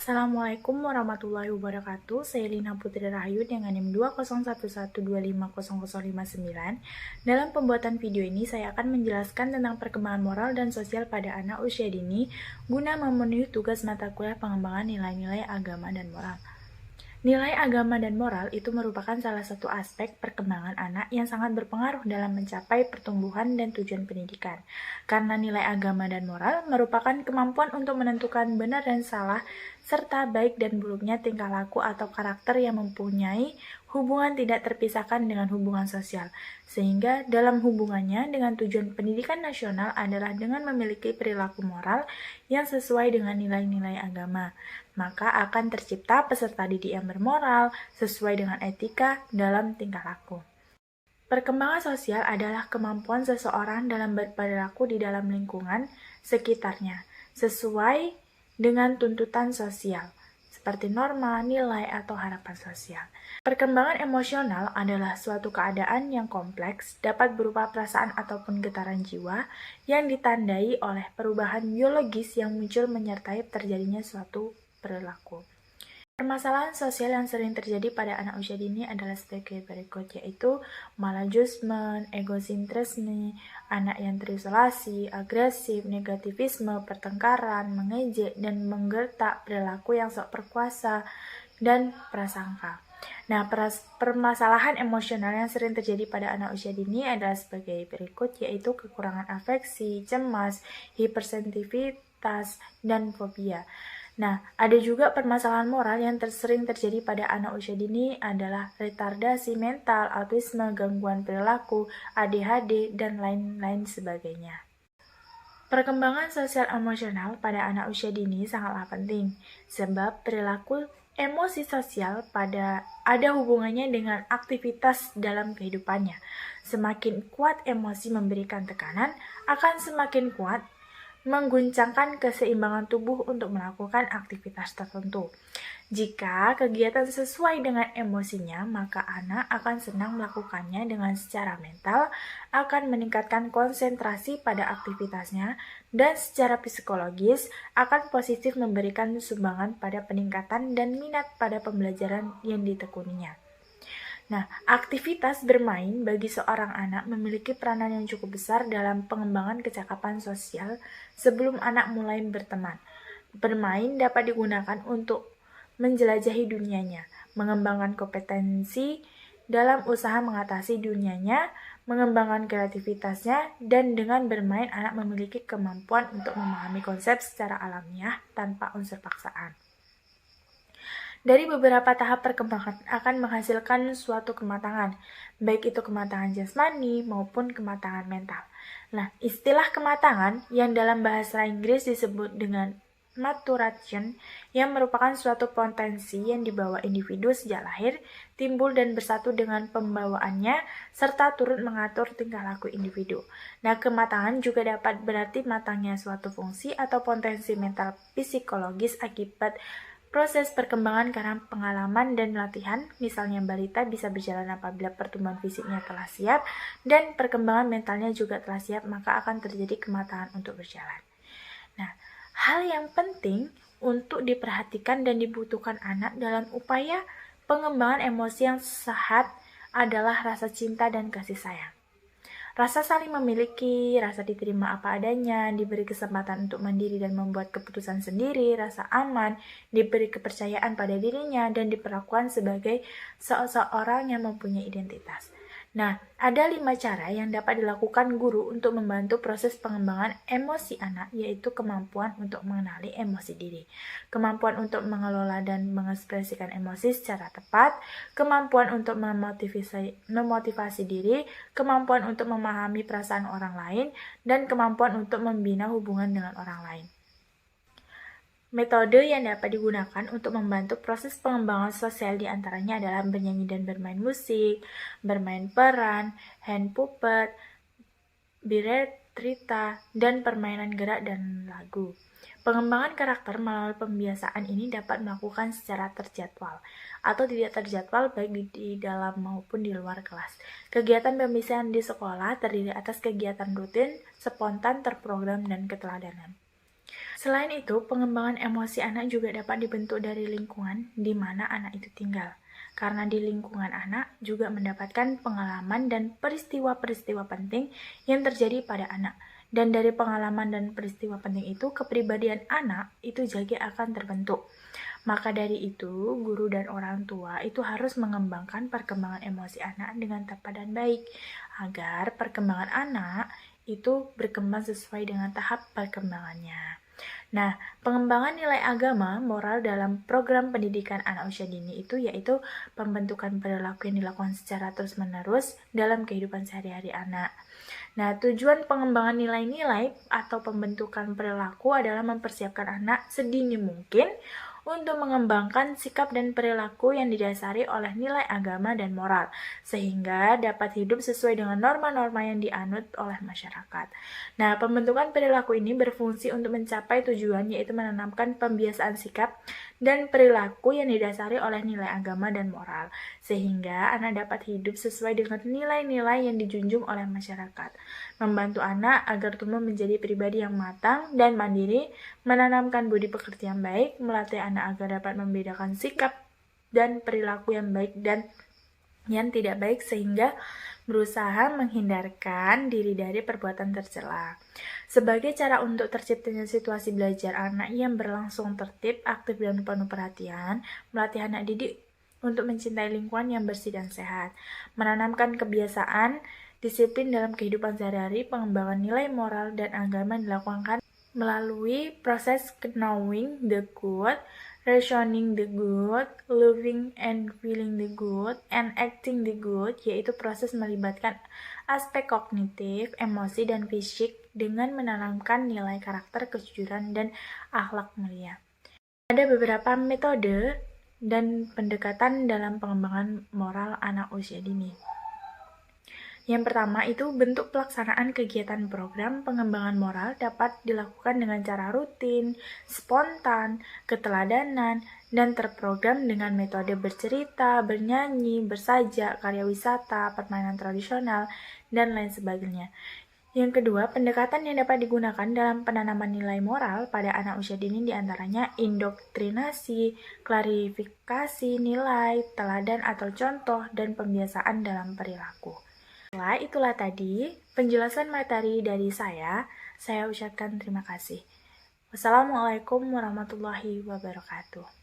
Assalamualaikum warahmatullahi wabarakatuh. Saya Lina Putri Rahayu dengan NIM 20112500059. Dalam pembuatan video ini saya akan menjelaskan tentang perkembangan moral dan sosial pada anak usia dini guna memenuhi tugas mata kuliah pengembangan nilai-nilai agama dan moral. Nilai agama dan moral itu merupakan salah satu aspek perkembangan anak yang sangat berpengaruh dalam mencapai pertumbuhan dan tujuan pendidikan. Karena nilai agama dan moral merupakan kemampuan untuk menentukan benar dan salah, serta baik dan buruknya tingkah laku atau karakter yang mempunyai hubungan tidak terpisahkan dengan hubungan sosial. Sehingga dalam hubungannya dengan tujuan pendidikan nasional adalah dengan memiliki perilaku moral yang sesuai dengan nilai-nilai agama. Maka akan tercipta peserta didik yang bermoral sesuai dengan etika dalam tingkah laku. Perkembangan sosial adalah kemampuan seseorang dalam berperilaku di dalam lingkungan sekitarnya, sesuai dengan tuntutan sosial, seperti norma, nilai, atau harapan sosial. Perkembangan emosional adalah suatu keadaan yang kompleks, dapat berupa perasaan ataupun getaran jiwa yang ditandai oleh perubahan biologis yang muncul menyertai terjadinya suatu perilaku. Permasalahan sosial yang sering terjadi pada anak usia dini adalah sebagai berikut, yaitu maladjustment, egosentrisme, anak yang terisolasi, agresif, negativisme, pertengkaran, mengejek, dan menggertak, perilaku yang sok berkuasa, dan prasangka. Nah, permasalahan emosional yang sering terjadi pada anak usia dini adalah sebagai berikut, yaitu kekurangan afeksi, cemas, hipersensitivitas, dan fobia. Nah, ada juga permasalahan moral yang sering terjadi pada anak usia dini adalah retardasi mental, autisme, gangguan perilaku, ADHD, dan lain-lain sebagainya. Perkembangan sosial emosional pada anak usia dini sangatlah penting, sebab perilaku emosi sosial ada hubungannya dengan aktivitas dalam kehidupannya. Semakin kuat emosi memberikan tekanan, akan semakin kuat mengguncangkan keseimbangan tubuh untuk melakukan aktivitas tertentu. Jika kegiatan sesuai dengan emosinya, maka anak akan senang melakukannya dengan secara mental, akan meningkatkan konsentrasi pada aktivitasnya, dan secara psikologis akan positif memberikan sumbangan pada peningkatan dan minat pada pembelajaran yang ditekuninya. Nah, aktivitas bermain bagi seorang anak memiliki peranan yang cukup besar dalam pengembangan kecakapan sosial sebelum anak mulai berteman. Bermain dapat digunakan untuk menjelajahi dunianya, mengembangkan kompetensi dalam usaha mengatasi dunianya, mengembangkan kreativitasnya, dan dengan bermain anak memiliki kemampuan untuk memahami konsep secara alamiah tanpa unsur paksaan. Dari beberapa tahap perkembangan akan menghasilkan suatu kematangan, baik itu kematangan jasmani maupun kematangan mental. Nah, istilah kematangan yang dalam bahasa Inggris disebut dengan maturation, yang merupakan suatu potensi yang dibawa individu sejak lahir, timbul dan bersatu dengan pembawaannya, serta turut mengatur tingkah laku individu. Nah, kematangan juga dapat berarti matangnya suatu fungsi atau potensi mental psikologis akibat proses perkembangan karena pengalaman dan latihan, misalnya balita bisa berjalan apabila pertumbuhan fisiknya telah siap dan perkembangan mentalnya juga telah siap, maka akan terjadi kematangan untuk berjalan. Nah, hal yang penting untuk diperhatikan dan dibutuhkan anak dalam upaya pengembangan emosi yang sehat adalah rasa cinta dan kasih sayang. Rasa saling memiliki, rasa diterima apa adanya, diberi kesempatan untuk mandiri dan membuat keputusan sendiri, rasa aman, diberi kepercayaan pada dirinya, dan diperlakukan sebagai seseorang yang mempunyai identitas. Nah, ada 5 cara yang dapat dilakukan guru untuk membantu proses pengembangan emosi anak, yaitu kemampuan untuk mengenali emosi diri, kemampuan untuk mengelola dan mengekspresikan emosi secara tepat, kemampuan untuk memotivasi diri, kemampuan untuk memahami perasaan orang lain, dan kemampuan untuk membina hubungan dengan orang lain. Metode yang dapat digunakan untuk membantu proses pengembangan sosial diantaranya adalah bernyanyi dan bermain musik, bermain peran, hand puppet, biretrita, dan permainan gerak dan lagu. Pengembangan karakter melalui pembiasaan ini dapat melakukan secara terjadwal atau tidak terjadwal baik di dalam maupun di luar kelas. Kegiatan pembiasaan di sekolah terdiri atas kegiatan rutin, spontan, terprogram, dan keteladanan. Selain itu, pengembangan emosi anak juga dapat dibentuk dari lingkungan di mana anak itu tinggal. Karena di lingkungan anak juga mendapatkan pengalaman dan peristiwa-peristiwa penting yang terjadi pada anak. Dan dari pengalaman dan peristiwa penting itu, kepribadian anak itu juga akan terbentuk. Maka dari itu, guru dan orang tua itu harus mengembangkan perkembangan emosi anak dengan tepat dan baik, agar perkembangan anak itu berkembang sesuai dengan tahap perkembangannya. Nah, pengembangan nilai agama moral dalam program pendidikan anak usia dini itu yaitu pembentukan perilaku yang dilakukan secara terus-menerus dalam kehidupan sehari-hari anak. Nah, tujuan pengembangan nilai-nilai atau pembentukan perilaku adalah mempersiapkan anak sedini mungkin untuk mengembangkan sikap dan perilaku yang didasari oleh nilai agama dan moral, sehingga dapat hidup sesuai dengan norma-norma yang dianut oleh masyarakat. Nah, pembentukan perilaku ini berfungsi untuk mencapai tujuan, yaitu menanamkan pembiasaan sikap dan perilaku yang didasari oleh nilai agama dan moral, sehingga anak dapat hidup sesuai dengan nilai-nilai yang dijunjung oleh masyarakat. Membantu anak agar tumbuh menjadi pribadi yang matang dan mandiri, menanamkan budi pekerti yang baik, melatih anak agar dapat membedakan sikap dan perilaku yang baik dan yang tidak baik, sehingga berusaha menghindarkan diri dari perbuatan tercela. Sebagai cara untuk terciptanya situasi belajar anak yang berlangsung tertib, aktif, dan penuh perhatian, melatih anak didik untuk mencintai lingkungan yang bersih dan sehat, menanamkan kebiasaan disiplin dalam kehidupan sehari-hari, pengembangan nilai moral dan agama dilakukan melalui proses knowing the good, rationing the good, loving and feeling the good, and acting the good, yaitu proses melibatkan aspek kognitif, emosi, dan fisik dengan menanamkan nilai karakter, kejujuran, dan akhlak mulia. Ada beberapa metode dan pendekatan dalam pengembangan moral anak usia dini. Yang pertama itu bentuk pelaksanaan kegiatan program pengembangan moral dapat dilakukan dengan cara rutin, spontan, keteladanan, dan terprogram dengan metode bercerita, bernyanyi, bersajak, karya wisata, permainan tradisional, dan lain sebagainya. Yang kedua, pendekatan yang dapat digunakan dalam penanaman nilai moral pada anak usia dini diantaranya indoktrinasi, klarifikasi nilai, teladan atau contoh, dan pembiasaan dalam perilaku. Itulah tadi penjelasan materi dari saya ucapkan terima kasih. Wassalamualaikum warahmatullahi wabarakatuh.